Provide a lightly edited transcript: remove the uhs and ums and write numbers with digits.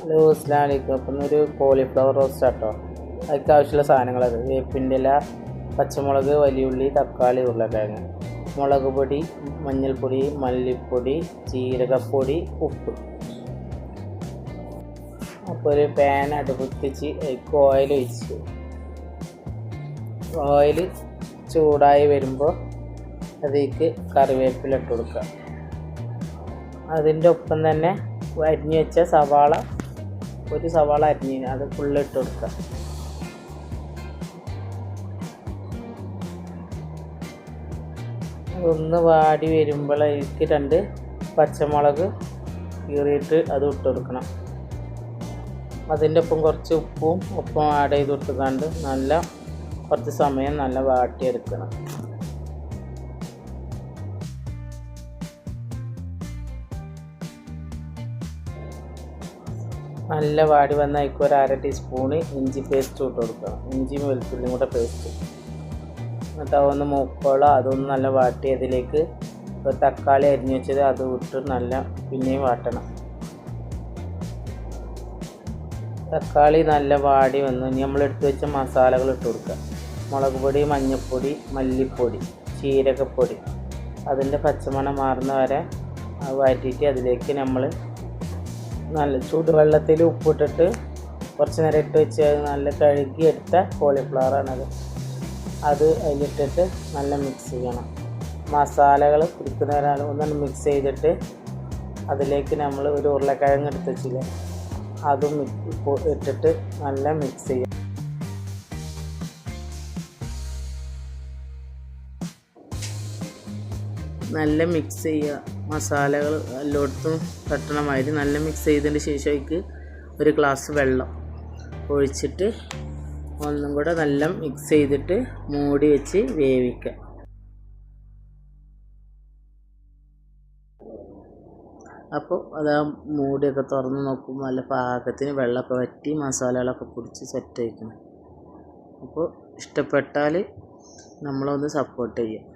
Hello അസ്സലാമു അലൈക്കും. അപ്പം ഒരു കോളിഫ്ലവർ റോസ്റ്റ് ആട്ടോ. അതിലേക്ക് ആവശ്യമുള്ള സാധനങ്ങളത് വേപ്പിൻ്റെ ഇല, പച്ചമുളക്, വലിയുള്ളി, തക്കാളി, ഉരുളക്കിഴങ്ങ്, മുളക് പൊടി, മഞ്ഞൾപ്പൊടി, മല്ലിപ്പൊടി, ജീരകപ്പൊടി, ഉപ്പ്. അപ്പോൾ ഒരു പാൻ അടുപ്പത്തിച്ച് അതിലേക്ക് ഓയിൽ ഒഴിച്ച് ഓയിൽ ചൂടായി വരുമ്പോൾ അതിലേക്ക് കറിവേപ്പില ഇട്ട് കൊടുക്കുക. അതിൻ്റെ ഒപ്പം തന്നെ അരിഞ്ഞ് വെച്ച സവാള, ഒരു സവാള അരിഞ്ഞ് അത് ഫുള്ളിട്ട് കൊടുക്കുക. അതൊന്ന് വാടി വരുമ്പോൾ അതിലേക്ക് 2 പച്ചമുളക് കീറിയിട്ട് അത് ഇട്ട് കൊടുക്കണം. അതിൻ്റെ ഒപ്പം കുറച്ച് ഉപ്പും ആഡ് ചെയ്ത് കൊടുത്തുകൊണ്ട് നല്ല കുറച്ച് സമയം നല്ല വാട്ടിയെടുക്കണം. നല്ല വാടി വന്ന അതിലേക്ക് ഒരു 1/2 ടീസ്പൂണ് ഇഞ്ചി പേസ്റ്റ് ഇട്ട് കൊടുക്കണം. ഇഞ്ചിയും വെളുത്തുള്ളിയും കൂടെ പേസ്റ്റ്. എന്നിട്ട് അതൊന്ന് മൂക്കോളം അതൊന്ന് നല്ല വാട്ടി അതിലേക്ക് ഒരു തക്കാളി അരിഞ്ഞ് വെച്ചത് അത് ഇട്ട് നല്ല പിന്നെയും വാട്ടണം. തക്കാളി നല്ല വാടി വന്ന് നമ്മൾ എടുത്ത് വെച്ച മസാലകൾ ഇട്ട് കൊടുക്കുക. മുളക് പൊടി, മഞ്ഞൾപ്പൊടി, മല്ലിപ്പൊടി, ജീരകപ്പൊടി, അതിൻ്റെ പച്ചമണം മാറുന്ന വരെ വാറ്റിയിട്ട് അതിലേക്ക് നമ്മൾ നല്ല ചൂടുവെള്ളത്തിൽ ഉപ്പിട്ടിട്ട് കുറച്ച് നേരം ഇട്ട് വെച്ച് നല്ല കഴുകി എടുത്ത കോളിഫ്ലവറാണത്. അത് അതിലിട്ടിട്ട് നല്ല മിക്സ് ചെയ്യണം. മസാലകൾ പിടിക്കുന്നവരാണ് ഒന്നും മിക്സ് ചെയ്തിട്ട് അതിലേക്ക് നമ്മൾ ഒരു ഉരുളക്കിഴങ്ങ് എടുത്ത് വെച്ചില്ല അതും ഇട്ടിട്ട് നല്ല മിക്സ് ചെയ്യും. നല്ല മിക്സ് ചെയ്യുക. മസാലകൾ എല്ലായിടത്തും തട്ടണമാതിരി നല്ല മിക്സ് ചെയ്തതിന് ശേഷം അതിലേക്ക് ഒരു ഗ്ലാസ് വെള്ളം ഒഴിച്ചിട്ട് ഒന്നും കൂടെ നല്ല മിക്സ് ചെയ്തിട്ട് മൂടി വെച്ച് വേവിക്കുക. അപ്പോൾ അത് ആ മൂടിയൊക്കെ തുറന്ന് നോക്കുമ്പോൾ നല്ല പാകത്തിന് വെള്ളമൊക്കെ വറ്റി മസാലകളൊക്കെ പിടിച്ച് സെറ്റ് ആയിരിക്കണം. അപ്പോൾ ഇഷ്ടപ്പെട്ടാൽ നമ്മളൊന്ന് സപ്പോർട്ട് ചെയ്യുക.